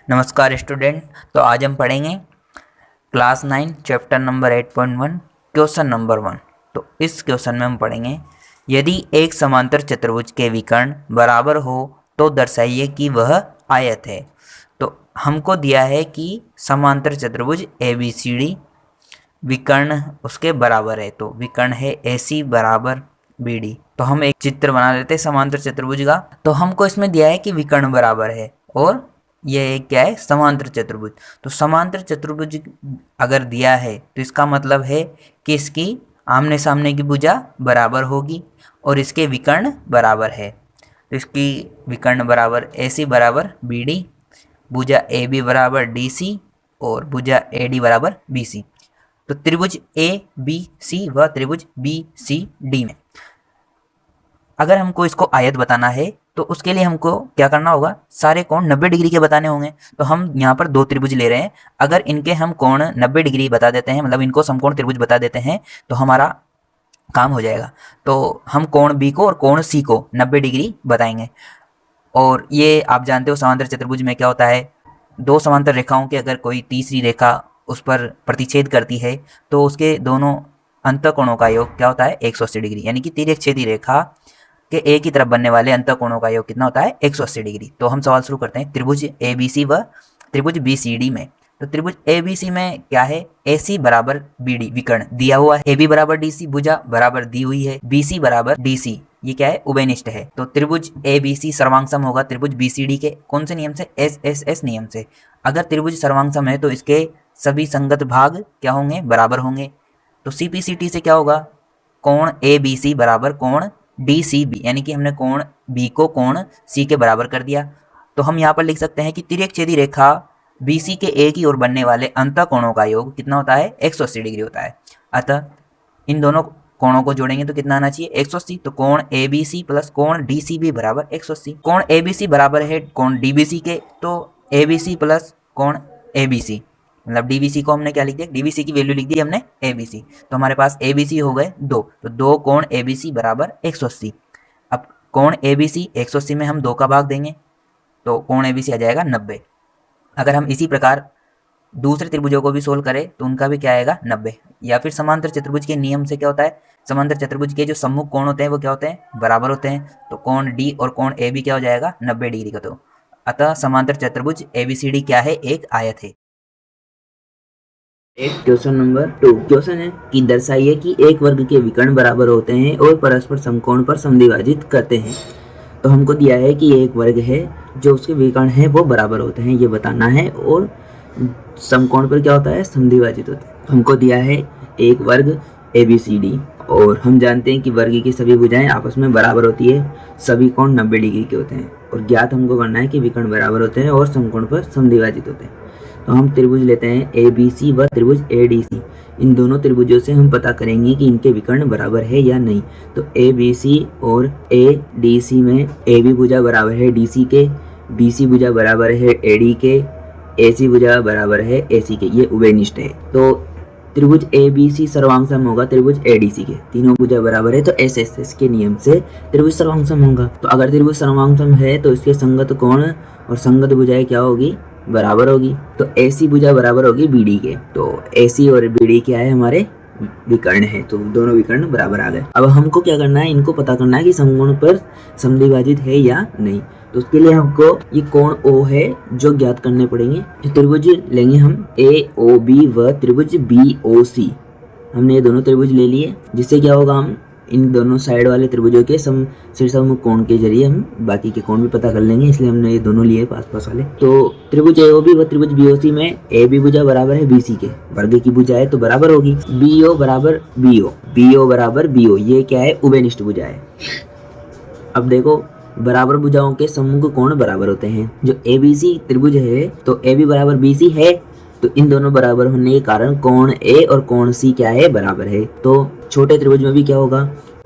नमस्कार स्टूडेंट। तो आज हम पढ़ेंगे class 9 chapter number 8.1 question number 1। तो इस क्वेश्चन में हम पढ़ेंगे, यदि एक समांतर चतुर्भुज के विकर्ण बराबर हो तो दर्शाइए कि वह आयत है। तो हमको दिया है कि समांतर चतुर्भुज ABCD विकर्ण उसके बराबर है। तो विकर्ण है AC बराबर BD। तो हम एक चित्र बना लेते हैं समांतर चतुर्भुज का। तो हमको इसमें दिया है कि विकर्ण बराबर है और यह एक क्या है, समांतर चतुर्भुज। तो समांतर चतुर्भुज अगर दिया है तो इसका मतलब है कि इसकी आमने सामने की भुजा बराबर होगी और इसके विकर्ण बराबर है। तो इसकी विकर्ण बराबर AC बराबर BD, भुजा AB बराबर DC और भुजा AD बराबर BC। तो त्रिभुज ABC व त्रिभुज BCD में अगर हमको इसको आयत बताना है तो उसके लिए हमको क्या करना होगा, सारे कोण 90 डिग्री के बताने होंगे। तो हम यहाँ पर दो त्रिभुज ले रहे हैं, अगर इनके हम कोण 90 डिग्री बता देते हैं, मतलब इनको समकोण त्रिभुज बता देते हैं, तो हमारा काम हो जाएगा। तो हम कोण B को और कोण C को 90 डिग्री बताएंगे। और ये आप जानते हो समांतर चतुर्भुज में क्या होता है, दो समांतर रेखाओं के अगर कोई तीसरी रेखा उस पर प्रतिच्छेद करती है तो उसके दोनों अंतःकोणों का योग क्या होता है, 180 डिग्री। यानी कि तिर्यकछेदी रेखा के एक ही तरफ बनने वाले अंतःकोणों का योग कितना होता है, 180 डिग्री। तो हम सवाल शुरू करते हैं त्रिभुज ABC व त्रिभुज BCD में। तो त्रिभुज ABC में क्या है, AC बराबर BD विकर्ण दिया हुआ है, AB बराबर DC भुजा बराबर दी हुई है, BC बराबर DC ये क्या है, उभयनिष्ठ है। तो त्रिभुज ABC सर्वांगसम होगा त्रिभुज BCD के कौन से नियम से, SSS नियम से। अगर त्रिभुज सर्वांगसम है तो इसके सभी संगत भाग क्या होंगे, बराबर होंगे। तो CPCT से क्या होगा, कोण ABC बराबर कोण DCB, यानी कि हमने कोण B को कोण C के बराबर कर दिया। तो हम यहाँ पर लिख सकते हैं कि तिर्यकछेदी रेखा BC के एक ही ओर बनने वाले अंतःकोणों का योग कितना होता है, 180 डिग्री होता है। अतः इन दोनों कोणों को जोड़ेंगे तो कितना आना चाहिए, 180। तो कोण ABC प्लस कोण DCB बराबर 180। कोण ABC बराबर है कोण DBC के, तो ABC प्लस कोण ABC, मतलब DBC को हमने क्या लिख दिया, DBC की वैल्यू लिख दी हमने ABC। तो हमारे पास ABC हो गए दो, तो दो कोण ABC बराबर 180। अब कोण ABC 180 में हम 2 का भाग देंगे तो कोण ABC आ जाएगा 90। अगर हम इसी प्रकार दूसरे त्रिभुजों को भी सोल्व करें तो उनका भी क्या आएगा, 90। या फिर समांतर चतुर्भुज के नियम से क्या होता है, समांतर चतुर्भुज के जो सम्मुख कोण होते हैं वो क्या होते हैं, बराबर होते हैं। तो कोण D और कोण AB क्या हो जाएगा, 90 डिग्री का। तो अतः समांतर चतुर्भुज ABCD क्या है, एक आयत है। एक क्वेश्चन नंबर 2 क्वेश्चन है कि दर्शाइए कि एक वर्ग के विकर्ण बराबर होते हैं और परस्पर समकोण पर समद्विभाजित करते हैं। तो हमको दिया है कि एक वर्ग है जो उसके विकर्ण है वो बराबर होते हैं, ये बताना है, और समकोण पर क्या होता है, समद्विभाजित होता है। हमको दिया है एक वर्ग ABCD और हम जानते हैं कि वर्ग की सभी भुजाएं आपस में बराबर होती है, सभी कोण 90 डिग्री के होते हैं, और ज्ञात हमको करना है कि विकर्ण बराबर होते हैं और समकोण पर समद्विभाजित होते हैं। तो हम त्रिभुज लेते हैं ABC व त्रिभुज ADC। इन दोनों त्रिभुजों से हम पता करेंगे कि इनके विकर्ण बराबर है या नहीं। तो ABC और ADC में AB भुजा बराबर है DC के, BC भुजा बराबर है AD के, AC भुजा बराबर है AC के, ये उभयनिष्ठ है। तो त्रिभुज ABC सर्वांगसम होगा त्रिभुज ADC के, तीनों भुजा बराबर है, तो SSS के नियम से त्रिभुज सर्वांगसम होगा। तो अगर त्रिभुज सर्वांगसम है तो इसके संगत कोण और संगत भुजाएं क्या होगी, बराबर होगी। तो AC भुजा बराबर होगी BD के, तो AC और BD क्या है, हमारे विकर्ण है, तो दोनों विकर्ण बराबर आ गए। अब हमको क्या करना है, इनको पता करना है कि समकोण पर समद्विभाजित है या नहीं। तो उसके लिए हमको ये कोण O है जो ज्ञात करने पड़ेंगे। तो त्रिभुज लेंगे हम AOB व त्रिभुज BOC। हमने ये दोनों त्रिभुज ले लिए, जिससे क्या होगा, हम इन दोनों साइड वाले त्रिभुजों के शीर्षमुख कोण के जरिए हम बाकी के कोण भी पता कर लेंगे, इसलिए हमने ये दोनों लिए पास पास वाले। तो त्रिभुज AOB व त्रिभुज BOC में AB भुजा बराबर है BC के, वर्ग की भुजा है तो बराबर होगी। BO बराबर BO, BO बराबर BO, ये क्या है, उभयनिष्ठ भुजा है। अब देखो, बराबर भुजाओं के सम्मुख कोण बराबर होते हैं। जो ABC त्रिभुज है तो AB बराबर BC है, तो इन दोनों बराबर होने के कारण कोण A और कोण C क्या है, बराबर है। तो छोटे त्रिभुज में भी क्या होगा,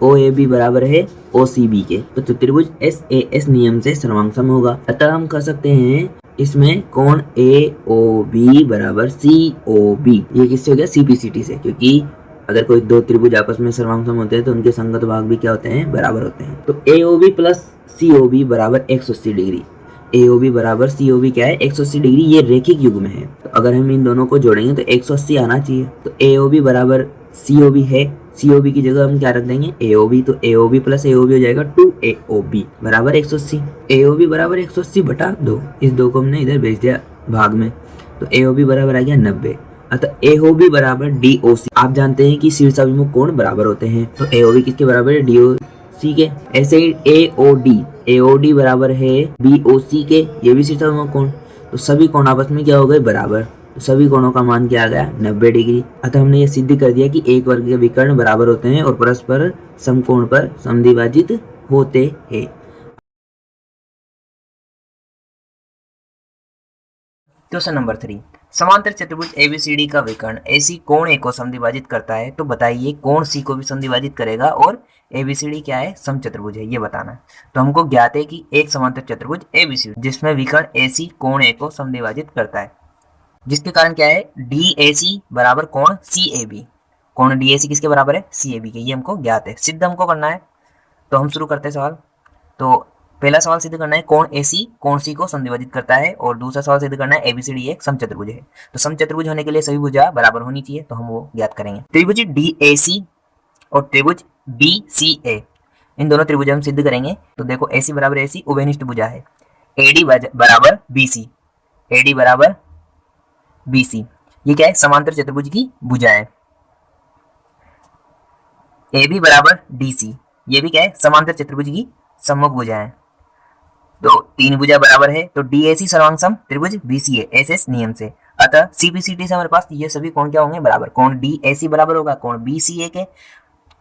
OAB बराबर है OCB के, तो त्रिभुज SAS नियम से सर्वांगसम होगा। अतः हम कह सकते हैं इसमें कोण AOB बराबर COB, ये किससे हो गया, CPCT से, क्योंकि अगर कोई दो त्रिभुज आपस में सर्वांगसम होते हैं तो उनके संगत भाग भी क्या होते हैं, बराबर होते हैं। तो AOB प्लस COB बराबर 180 डिग्री। AOB बराबर COB क्या है 180 डिग्री, ये रेखिक युग्म है। तो अगर हम इन दोनों को जोड़ेंगे तो 180 आना चाहिए। तो AOB बराबर COB है, COB की जगह हम क्या रख देंगे AOB, तो AOB प्लस AOB हो जाएगा 2AOB बराबर 180। AOB बराबर 180 बटा 2, इस 2 को हमने इधर भेज दिया भाग में, तो AOB बराबर आ गया 90। अतः AOB बराबर DOC। आप जानते हैं कि शीर्षाभिमुख कोण बराबर होते हैं, तो AOB किसके बराबर है DOC के। ऐसे ही AOD बराबर है BOC के, ये भी शीर्षाभिमुख कोण। तो सभी कोण आपस में क्या हो गए बराबर, तो सभी कोणों का मान क्या आ गया 90 डिग्री। अतः हमने ये सिद्ध कर दिया कि एक वर्ग के विकर्ण बराबर होते हैं और परस्पर समकोण पर समद्विभाजित होते हैं। क्वेश्चन नंबर 3, समांतर चतुर्भुज ABCD का विकर्ण AC कोण A को समद्विभाजित करता है, तो बताइए कोण C को भी समद्विभाजित करेगा और ABCD क्या है समचतुर्भुज है, ये बताना है। तो हमको ज्ञात है कि एक समांतर चतुर्भुज ABCD जिसमें विकर्ण AC कोण A को समद्विभाजित करता है, जिसके कारण क्या है DAC बराबर कोण CAB। कोण DAC किसके बराबर है CAB के, ये हमको ज्ञात है, सिद्ध हमको करना है। तो हम शुरू करते हैं सवाल। तो पहला सवाल सिद्ध करना है कोण AC कोण C को समद्विभाजित करता है, और दूसरा सवाल सिद्ध करना है ABCD एक समचतुर्भुज है। तो समचतुर्भुज होने के लिए सभी भुजा बराबर होनी चाहिए, तो हम वो ज्ञात करेंगे। त्रिभुज DAC और त्रिभुज BCA, इन दोनों त्रिभुज हम सिद्ध करेंगे। तो देखो AC बराबर AC उभयनिष्ठ भुजा है, AD बराबर BC, AD बराबर BC, ये क्या है समांतर चतुर्भुज की भुजा है। AB बराबर DC, ये भी क्या है समांतर चतुर्भुज की सम्मुख भुजा है। तो तीन भुजा बराबर है, तो DAC सर्वांग सम त्रिभुज BCA SS नियम से। अतः CPCT से हमारे पास ये सभी कोण क्या होंगे बराबर। कोण DAC बराबर होगा कोण BCA के,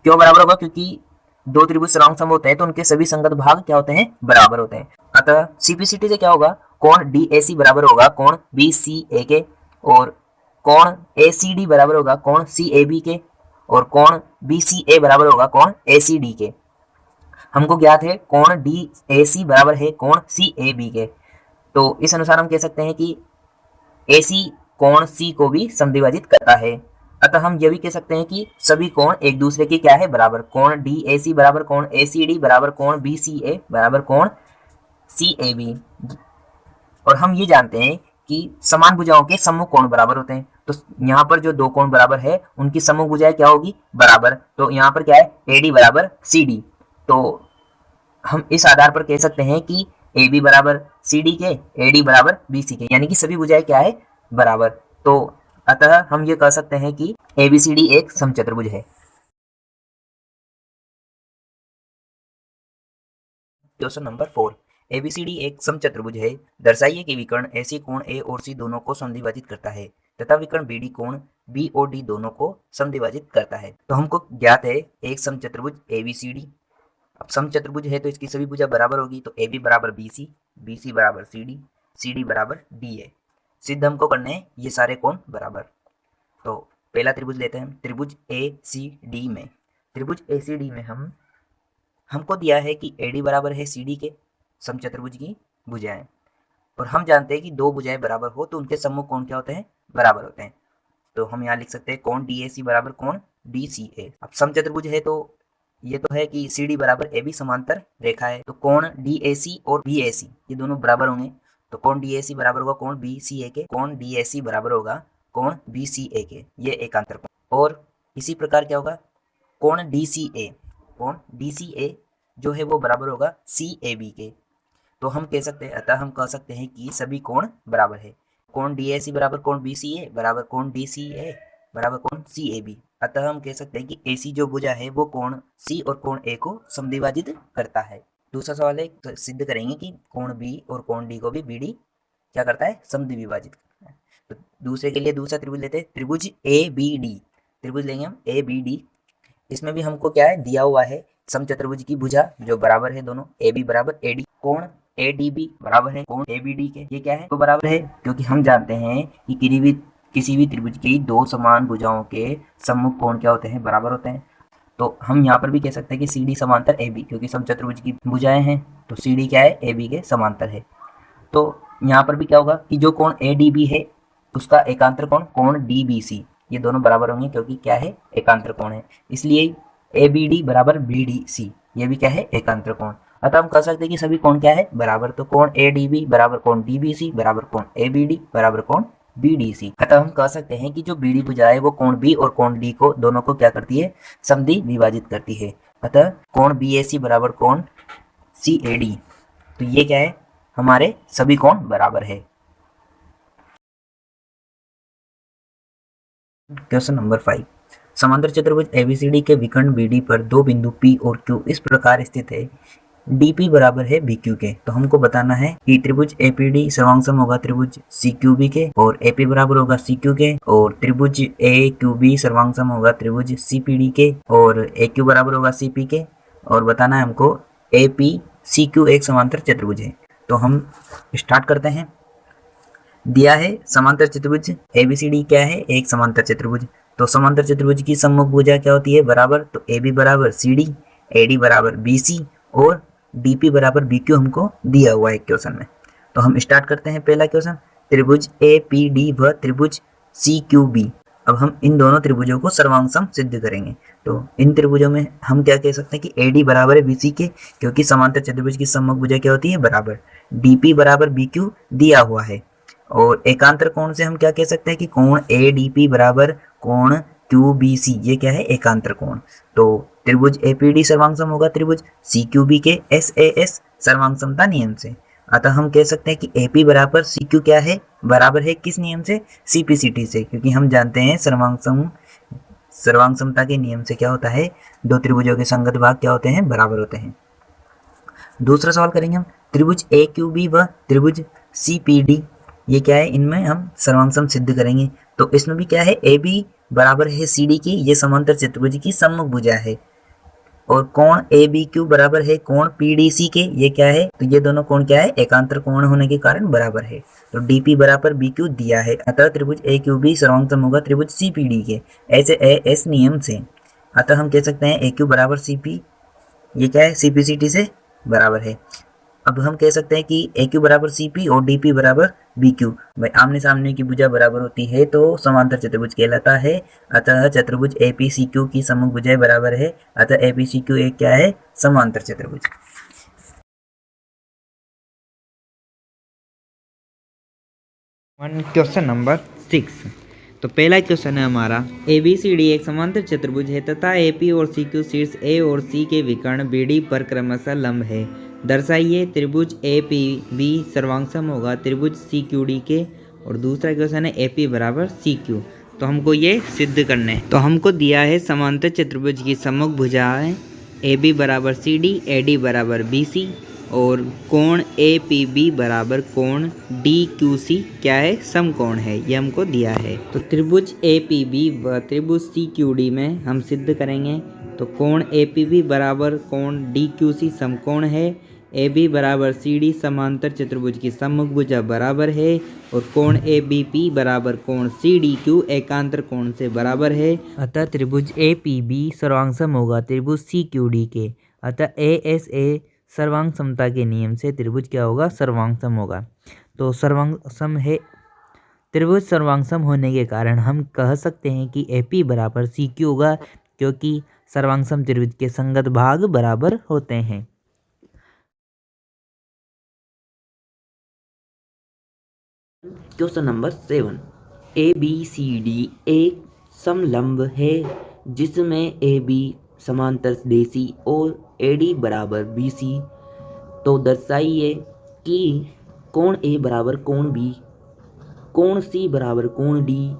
क्यों बराबर होगा क्योंकि दो त्रिभुज सर्वांग सम होते हैं तो उनके सभी संगत भाग क्या होते हैं बराबर होते हैं। अतः CPCT से क्या होगा कोण DAC बराबर होगा कोण BCA के, और कोण ACD बराबर होगा कोण CAB के, और कोण BCA बराबर होगा कोण ACD के। हमको ज्ञात है कोण DAC बराबर है कोण CAB के, तो इस अनुसार हम कह सकते हैं कि AC कोण C को भी समद्विभाजित करता है। अतः हम यह भी कह सकते हैं कि सभी कोण एक दूसरे के क्या है बराबर। कोण DAC बराबर कोण ACD बराबर कोण BCA बराबर कोण CAB। और हम ये जानते हैं कि समान भुजाओं के सम्मुख कोण बराबर होते हैं, तो यहाँ पर जो दो कोण बराबर है उनकी सम्मुख भुजाएं क्या होगी बराबर। तो यहाँ पर क्या है AD बराबर CD, तो हम इस आधार पर कह सकते हैं कि AB बराबर CD के, AD बराबर BC के, यानी कि सभी भुजाएं क्या है बराबर। तो अतः हम ये कह सकते हैं कि ABCD एक समचतुर्भुज है। क्वेश्चन नंबर 4, ABCD एक समचतुर्भुज है, दर्शाइए कि विकर्ण ऐसे कोण A और C दोनों को समद्विभाजित करता है तथा विकर्ण BD कोण B और D दोनों को समद्विभाजित करता है। तो हमको ज्ञात है एक समचतुर्भुज ABCD। अब समचतुर्भुज है तो इसकी सभी भुजा बराबर होगी, तो AB बराबर BC, BC बराबर CD, CD बराबर DA। सिद्ध हमको करने हैं ये सारे कोण बराबर। तो पहला त्रिभुज लेते हैं, त्रिभुज ACD में, त्रिभुज ACD में हमको दिया है कि AD बराबर है CD के, समचतुर्भुज की भुजाएं, और हम जानते हैं कि दो भुजाएं बराबर हो तो उनके सम्मुख कोण क्या होते हैं बराबर होते हैं। तो हम यहाँ लिख सकते हैं कोण DAC बराबर कोण DCA। अब समचतुर्भुज है तो ये तो है कि CD बराबर AB समांतर रेखा है, तो कोण DAC और BAC ये दोनों बराबर होंगे। तो कोण DAC बराबर होगा कोण BCA के, कोण DAC बराबर होगा कोण BCA के, ये एकांतर कोण। और इसी प्रकार क्या होगा कोण DCA जो है वो बराबर होगा CAB के। तो हम कह सकते हैं, अतः हम कह सकते हैं कि सभी कोण बराबर है। कोण DAC बराबर कोण BCA बराबर कोण DCA बराबर कोण CAB। अतः हम कह सकते हैं कि AC जो भुजा है वो कोण C और कोण A को समद्विभाजित करता है। दूसरा सवाल है, तो सिद्ध करेंगे कि कोण B और कोण D को भी BD क्या करता है समद्विभाजित करता है। तो दूसरे के लिए दूसरा त्रिभुज लेते हैं, त्रिभुज ABD, त्रिभुज लेंगे हम ABD। इसमें भी हमको क्या है दिया हुआ है समचतुर्भुज की भुजा जो बराबर है दोनों, AB बराबर AD, कोण ADB बराबर है कोण ABD के। ये क्या है तो बराबर है क्योंकि हम जानते हैं कि किसी भी त्रिभुज की दो समान भुजाओं के सम्मुख कोण क्या होते हैं बराबर होते हैं। तो हम यहाँ पर भी कह सकते हैं कि CD समांतर AB, क्योंकि समचतुर्भुज की भुजाएं हैं तो CD क्या है AB के समांतर है। तो यहाँ पर भी क्या होगा कि जो कोण ADB है उसका एकांतर कोण DBC, ये दोनों बराबर होंगे क्योंकि क्या है एकांतर कोण है, इसलिए ABD बराबर BDC, ये भी क्या है एकांतर कोण। अतः हम कह सकते हैं कि सभी कोण क्या है बराबर, तो कोण ADB बराबर कोण DBC बराबर कोण ABD बराबर कोण BDC। अतः हम कह सकते हैं कि जो BD भुजा है वो कोण B और कोण D को दोनों को क्या करती है, समद्वि विभाजित करती है। अतः कोण BAC बराबर कोण CAD, तो ये क्या है, हमारे सभी कोण बराबर है। क्वेश्चन नंबर 5, समांतर चतुर्भुज ABCD के विकर्ण BD पर दो बिंदु P और Q इस प्रकार स्थित है, DP बराबर है BQ के। तो हमको बताना है कि त्रिभुज APD सर्वांग होगा त्रिभुज CQB के, और AP बराबर होगा CQ के, और त्रिभुज AQB सर्वांग होगा त्रिभुज CPD के, और AQ बराबर होगा CP के। और बताना है हमको APCQ एक समांतर चतुर्भुज है। तो हम स्टार्ट करते हैं। दिया है समांतर चतुर्भुज ABCD क्या है, एक समांतर चतुर्भुज। तो समांतर चतुर्भुज की सम्मुख भुजा क्या होती है, बराबर। तो AB बराबर CD, AD बराबर BC और DP बराबर BQ हमको दिया हुआ है क्वेश्चन में। तो हम स्टार्ट करते हैं पहला क्वेश्चन, त्रिभुज APD व त्रिभुज CQB। अब हम इन दोनों त्रिभुजों को सर्वांग सम सिद्ध करेंगे। तो इन त्रिभुजों में हम क्या कह सकते हैं कि AD बराबर है BC के, क्योंकि समांतर चतुर्भुज की सम्मुख भुजा क्या होती है, बराबर। DP बराबर BQ दिया हुआ है, और एकांतर कोण से हम क्या कह सकते हैं कि कोण ADP बराबर कोण QBC, ये क्या है, एकांतर कोण। तो त्रिभुज APD सर्वांग सम होगा त्रिभुज CQB के SAS सर्वांग समता नियम से। अतः हम कह सकते हैं कि AP बराबर CQ क्या है, बराबर है किस नियम से, CPCT से, क्योंकि हम जानते हैं सर्वांग समता के नियम से क्या होता है, दो त्रिभुजों के संगत भाग क्या होते हैं, बराबर होते हैं। दूसरा सवाल करेंगे हम, त्रिभुज AQB व त्रिभुज CPD ये क्या है, इनमें हम सर्वांग सम सिद्ध करेंगे। तो इसमें भी क्या है, AB बराबर है CD की, ये समांतर चतुर्भुज की सम्मुख भुजा है, और कोण ABQ बराबर है कोण PDC के, ये क्या है, तो ये दोनों कोण क्या है, एकांतर कोण होने के कारण बराबर है। तो DP बराबर BQ दिया है, अतः त्रिभुज AQB सर्वांग सम होगा त्रिभुज CPD के ऐसे AS नियम से। अतः हम कह सकते हैं AQ बराबर CP, ये क्या है, CPCT से बराबर है। अब हम कह सकते हैं कि AQ बराबर CP और DP बराबर BQ, भाई आमने सामने की भुजा बराबर होती है तो समांतर चतुर्भुज कहलाता है। अतः चतुर्भुज APCQ की सम्मुख भुजाएं बराबर है, अतः APCQ एक क्या है, समांतर चतुर्भुज। क्वेश्चन नंबर 6, तो पहला क्वेश्चन है हमारा, ABCD एक समांतर चतुर्भुज है तथा AP और CQ शीर्ष A और C के विकर्ण BD पर क्रमशः लंब है, दर्शाइए त्रिभुज APB सर्वांग सम होगा त्रिभुज CQD के। और दूसरा क्वेश्चन है AP बराबर CQ। तो हमको ये सिद्ध करने हैं। तो हमको दिया है समांतर चतुर्भुज की सम्मुख भुजाएं AB बराबर CD, AD बराबर BC और कोण APB बराबर कोण DQC क्या है, समकोण है, ये हमको दिया है। तो त्रिभुज APB व त्रिभुज CQD में हम सिद्ध करेंगे। तो कोण APB बराबर कोण DQC समकोण है, AB बराबर CD समांतर चतुर्भुज की सम्मुख भुजा बराबर है, और कोण ABP बराबर कोण CDQ एकांतर कोण से बराबर है। अतः त्रिभुज APB सर्वांग सम होगा त्रिभुज CQD के। अतः ASA सर्वांग समता के नियम से त्रिभुज क्या होगा, सर्वांग सम होगा। तो सर्वांग सम है, त्रिभुज सर्वांग सम होने के कारण हम कह सकते हैं कि AP बराबर CQ होगा, क्योंकि सर्वांग सम त्रिभुज के संगत भाग बराबर होते हैं। क्वेश्चन नंबर 7, ABCD एक समलंब है जिसमें AB समांतर DC और AD बराबर BC। तो दर्शाइए कि कोण A बराबर कोण B, कोण C बराबर कोण D,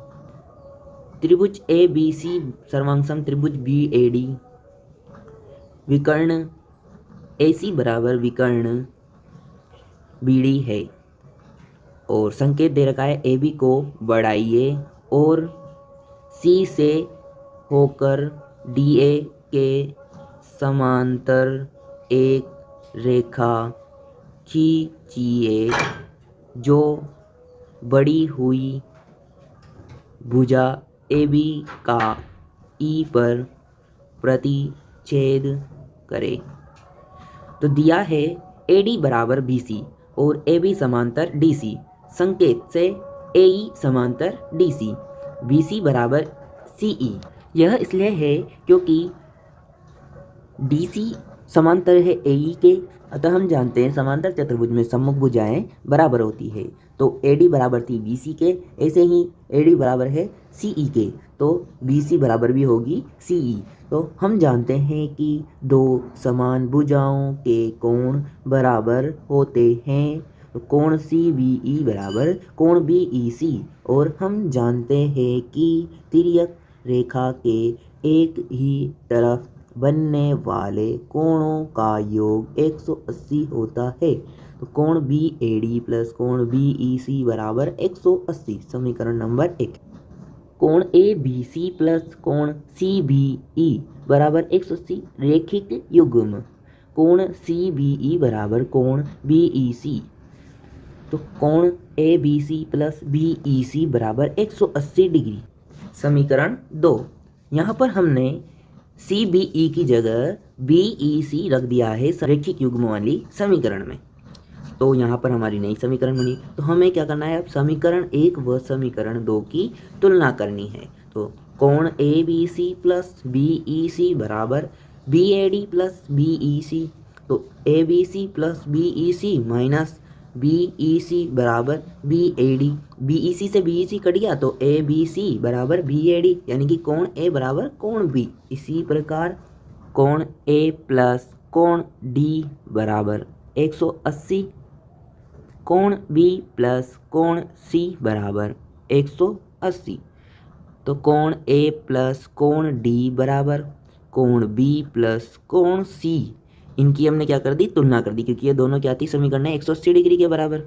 त्रिभुज ABC सर्वांग सम त्रिभुज BAD, विकर्ण AC बराबर विकर्ण BD है, और संकेत दे रखा है AB को बढ़ाइए और C से होकर DA के समांतर एक रेखा खींचिए जो बढ़ी हुई भुजा AB का E पर प्रतिच्छेद करे। तो दिया है AD बराबर BC और AB समांतर DC, संकेत से AE समांतर DC, BC बराबर CE। यह इसलिए है क्योंकि DC समांतर है AE के अतः हम जानते हैं समांतर चतुर्भुज में सम्मुख भुजाएं बराबर होती है। तो AD बराबर थी BC के, ऐसे ही AD बराबर है CE के, तो BC बराबर भी होगी CE। तो हम जानते हैं कि दो समान भुजाओं के कोण बराबर होते हैं। तो कोण CBE बराबर कोण BEC। और हम जानते हैं कि तिर्यक रेखा के एक ही तरफ बनने वाले कोणों का योग 180 होता है। तो कोण BAD प्लस कोण BEC बराबर 180, समीकरण नंबर 1। कोण ABC प्लस कोण CBE बराबर 180 रेखिक युग्म। कोण CBE बराबर कोण BEC। तो कोण ABC प्लस BEC बराबर 180 डिग्री, समीकरण 2। यहाँ पर हमने CBE की जगह BEC रख दिया है रैखिक युग्म वाली समीकरण में। तो यहाँ पर हमारी नई समीकरण बनी। तो हमें क्या करना है, अब समीकरण 1 व समीकरण 2 की तुलना करनी है। तो कोण ABC प्लस BEC बराबर BAD प्लस BEC। तो ABC plus BEC minus BEC बराबर BAD। BEC से BEC कट गया तो ABC बराबर BAD, यानी कि कोण A बराबर कोण B। इसी प्रकार कोण A प्लस कोण D बराबर 180, कोण B प्लस कोण C बराबर 180। तो कोण A प्लस कोण D बराबर कोण B प्लस कोण C, इनकी हमने क्या कर दी, तुलना कर दी, क्योंकि ये दोनों क्या थी, समीकरण है 180 डिग्री के बराबर।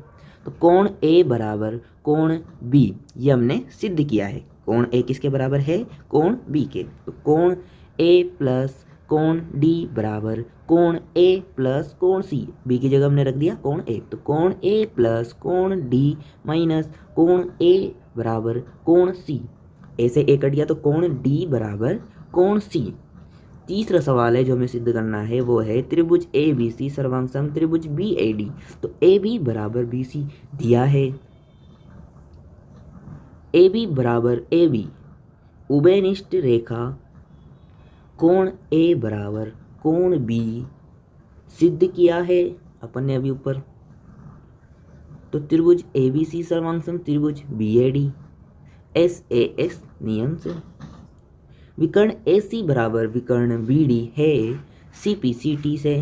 तो कोण A बराबर कोण B, ये हमने सिद्ध किया है। कोण A किसके बराबर है, कोण B के। तो कोण A प्लस कोण D बराबर कोण A प्लस कोण C, B की जगह हमने रख दिया कोण A। तो कोण A प्लस कोण D माइनस कोण A बराबर कोण C, A से A कट गया तो कोण D बराबर कोण C। तीसरा सवाल है जो हमें सिद्ध करना है, वो है त्रिभुज ABC सर्वांग सम त्रिभुज BAD। तो AB बराबर BC दिया है, AB बराबर AB उभयनिष्ठ रेखा कोण A बराबर कोण B सिद्ध किया है अपन ने अभी ऊपर। तो त्रिभुज ABC सर्वांग सम त्रिभुज BAD SAS नियम से। विकर्ण AC बराबर विकर्ण BD है CPCT से।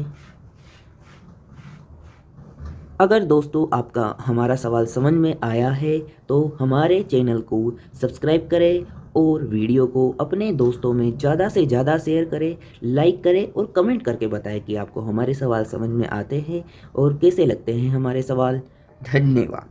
अगर दोस्तों आपका हमारा सवाल समझ में आया है तो हमारे चैनल को सब्सक्राइब करें और वीडियो को अपने दोस्तों में ज़्यादा से ज़्यादा शेयर करें, लाइक करें और कमेंट करके बताएं कि आपको हमारे सवाल समझ में आते हैं और कैसे लगते हैं हमारे सवाल। धन्यवाद।